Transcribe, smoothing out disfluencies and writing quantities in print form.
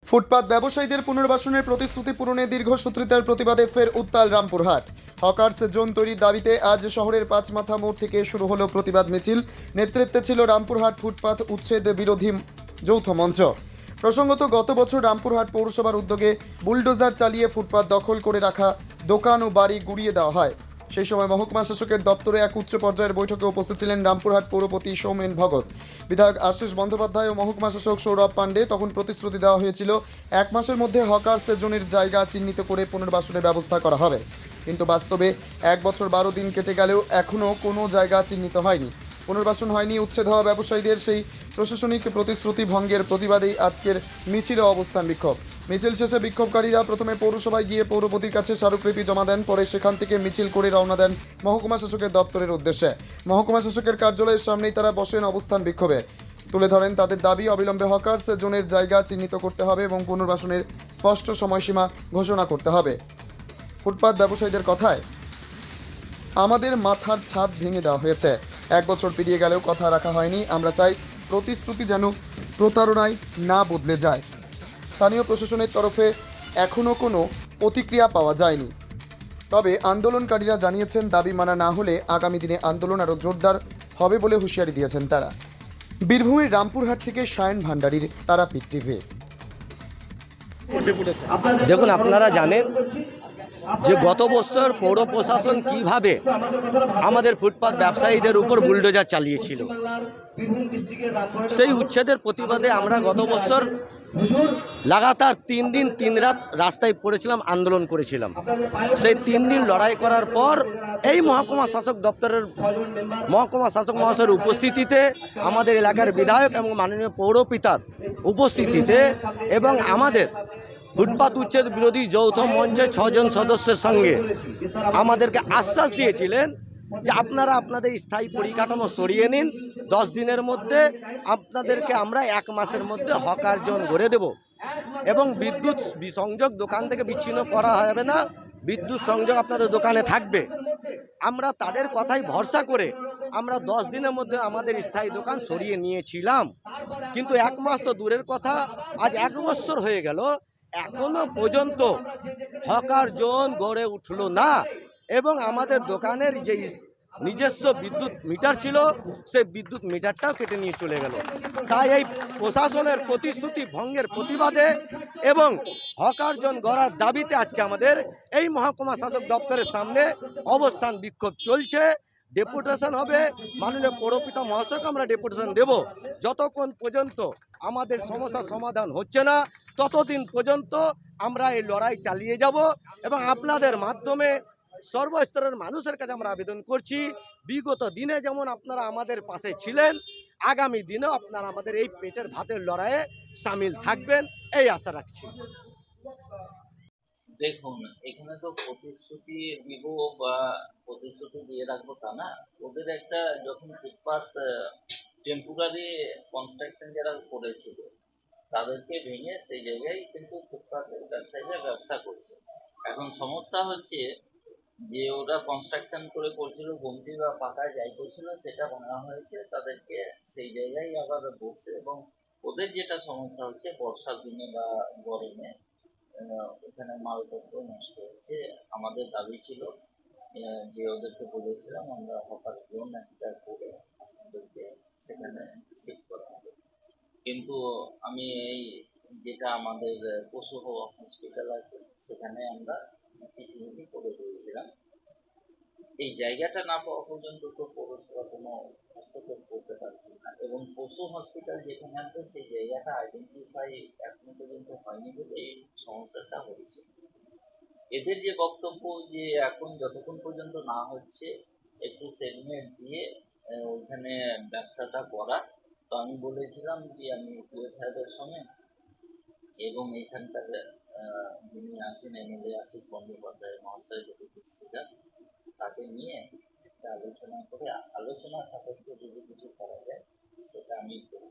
ফুটপাত ব্যবসায়ীদের পুনর্বাসনের প্রতিশ্রুতি পূরণে দীর্ঘসূত্রিতার প্রতিবাদে ফের উত্তাল রামপুরহাট। হকার্স জোন তৈরির দাবিতে আজ শহরের পাঁচমাথা মোড় থেকে শুরু হলো প্রতিবাদ মিছিল। নেতৃত্বে ছিল রামপুরহাট ফুটপাত উচ্ছেদ বিরোধী যৌথ মঞ্চ। প্রসঙ্গত, গত বছর রামপুরহাট পৌরসভার উদ্যোগে বুলডোজার চালিয়ে ফুটপাত দখল করে রাখা দোকান ও বাড়ি গুড়িয়ে দেওয়া হয়। সেই সময় মহকুমা শাসকের দপ্তরে এক উচ্চ পর্যায়ের বৈঠকে উপস্থিত ছিলেন রামপুরহাট পৌরপতি সৌমেন ভগত, বিধায়ক আশিস বন্দ্যোপাধ্যায় ও মহকুমা শাসক সৌরভ পাণ্ডে। তখন প্রতিশ্রুতি দেওয়া হয়েছিল 1 মাসের মধ্যে হকার্স জোনের জায়গা চিহ্নিত করে পুনর্বাসনের ব্যবস্থা করা হবে। কিন্তু বাস্তবে 1 বছর 12 দিন কেটে গেলেও এখনও কোনো জায়গা চিহ্নিত হয়নি, পুনর্বাসন হয়নি। উচ্ছেদ হওয়া ব্যবসায়ীদের সেই প্রশাসনিক প্রতিশ্রুতি ভঙ্গের প্রতিবাদেই আজকের মিছিল ও অবস্থান বিক্ষোভ। মিছিল শেষে বিক্ষোভকারীরা প্রথমে পৌরসভায় গিয়ে পৌরপতির কাছে স্মারকলিপি জমা দেন, পরে সেখান থেকে মিছিল করে রওনা দেন মহকুমা শাসকের দপ্তরের উদ্দেশ্যে। মহকুমা শাসকের কার্যালয়ের সামনেই তারা বসেন অবস্থান বিক্ষোভে। তুলে ধরেন তাদের দাবি, অবিলম্বে হকার্স জোনের জায়গা চিহ্নিত করতে হবে এবং পুনর্বাসনের স্পষ্ট সময়সীমা ঘোষণা করতে হবে। ফুটপাত ব্যবসায়ীদের কথায়, আমাদের মাথার ছাদ ভেঙে দেওয়া হয়েছে, 1 বছর পেরিয়ে গেলেও কথা রাখা হয়নি। আমরা চাই প্রতিশ্রুতি যেন প্রতারণায় না বদলে যায়। স্থানীয় প্রশাসনের তরফে এখনও কোনো প্রতিক্রিয়া পাওয়া যায়নি। তবে আন্দোলনকারীরা জানিয়েছেন, দাবি মানা না হলে আগামী দিনে আন্দোলন আরও জোরদার হবে বলে হুঁশিয়ারি দিয়েছেন তারা। বীরভূমের রামপুরহাট থেকে সায়ন ভান্ডারীর তারাপীঠ টিভি। দেখুন, আপনারা জানেন যে গত বছর পৌর প্রশাসন কিভাবে আমাদের ফুটপাত ব্যবসায়ীদের উপর বুলডোজার চালিয়েছিল। সেই উচ্ছেদের প্রতিবাদে আমরা গত বছর লাগাতার 3 দিন 3 রাত রাস্তায় পড়েছিলাম, আন্দোলন করেছিলাম। সেই 3 দিন লড়াই করার পর এই মহকুমা শাসক দপ্তরের মহকুমা শাসক মহাশয়ের উপস্থিতিতে, আমাদের এলাকার বিধায়ক এবং মাননীয় পৌরপিতার উপস্থিতিতে এবং আমাদের ফুটপাত উচ্ছেদ বিরোধী যৌথ মঞ্চে 6 জন সদস্যের সঙ্গে আমাদেরকে আশ্বাস দিয়েছিলেন যে আপনারা আপনাদের স্থায়ী পরিকাঠামো সরিয়ে নিন, 10 দিনের মধ্যে আপনাদেরকে আমরা 1 মাসের মধ্যে হকার জোন গড়ে দেব এবং বিদ্যুৎ সংযোগ দোকান থেকে বিচ্ছিন্ন করা হবে না, বিদ্যুৎ সংযোগ আপনাদের দোকানে থাকবে। আমরা তাদের কথাই ভরসা করে আমরা 10 দিনের মধ্যে আমাদের স্থায়ী দোকান সরিয়ে নিয়েছিলাম। কিন্তু 1 মাস তো দূরের কথা, আজ 1 বছর হয়ে গেল, এখনো পর্যন্ত হকার জোন গড়ে উঠল না এবং আমাদের দোকানের যে নিজস্ব বিদ্যুৎ মিটার ছিল সেই বিদ্যুৎ মিটারটাও কেটে নিয়ে চলে গেল। তাই এই প্রশাসনের প্রতিশ্রুতি ভঙ্গের প্রতিবাদে এবং হকার জোন গড়ার দাবিতে আজকে আমাদের এই মহকুমা শাসক দপ্তরের সামনে অবস্থান বিক্ষোভ চলছে। ডেপুটেশন হবে, মাননীয় পৌরপিতা মহাশয়কে আমরা ডেপুটেশন দেব। যতক্ষণ পর্যন্ত আমাদের সমস্যার সমাধান হচ্ছে না ততদিন পর্যন্ত আমরা এই লড়াই চালিয়ে যাব এবং আপনাদের মাধ্যমে সর্বস্তরের মানুষের কাছে আমরা আবেদন করছি, বিগত দিনে যেমন আপনারা আমাদের পাশে ছিলেন, আগামী দিনেও আপনারা আমাদের এই পেটের ভাতের লড়াইয়ে সামিল থাকবেন, এই আশা রাখছি। দেখুন, এখানে তো প্রতিশ্রুতি দিব বা প্রতিশ্রুতি দিয়ে রাখবো তা না। ওদের একটা যখন ফুটপাত টেম্পোরারি কনস্ট্রাকশন যারা করেছিল তাদেরকে ভেঙে সেই জায়গায় কিন্তু ফুটপাতের ব্যবসায়ীরা ব্যবসা করছে। এখন সমস্যা হচ্ছে যে ওরা কনস্ট্রাকশন করে করছিল, গুমটি বা পাকা যাই করছিল সেটা ভাঙা হয়েছে, তাদেরকে সেই জায়গায় আবার বসে, এবং ওদের যেটা সমস্যা হচ্ছে বর্ষার দিনে বা গরমে ওখানে মালপত্র নষ্ট হচ্ছে। আমাদের দাবি ছিল যে ওদেরকে বলেছিলাম আমরা হকার জোন একটা করে ওদেরকে সেখানে শিফট করা হবে। কিন্তু আমি এই যেটা আমাদের পশু হসপিটাল আছে সেখানে আমরা চিঠি করে দিয়েছিলাম। এই জায়গাটা না পাওয়া পর্যন্ত তো পৌরসভা কোনো হস্তক্ষেপ করতে পারছি না, এবং পশু হসপিটাল যেখানে আছে সেই জায়গাটা আইডেন্টিফাই এখনো পর্যন্ত হয়নি বলে এই সমস্যাটা হয়েছে। এদের যে বক্তব্য যে এখন যতক্ষণ পর্যন্ত না হচ্ছে একটু সেগমেন্ট দিয়ে ওইখানে ব্যবসাটা করা, তো আমি বলেছিলাম যে আমি পিও সাহেবের সঙ্গে এবং এখানকার যিনি আছেন এমএলএ আশিস বন্দ্যোপাধ্যায় মহাশয় ডেপুটি স্পিকার, তাকে নিয়ে আলোচনা করে আলোচনা সাপেক্ষে যদি কিছু করা যায় সেটা আমি করব।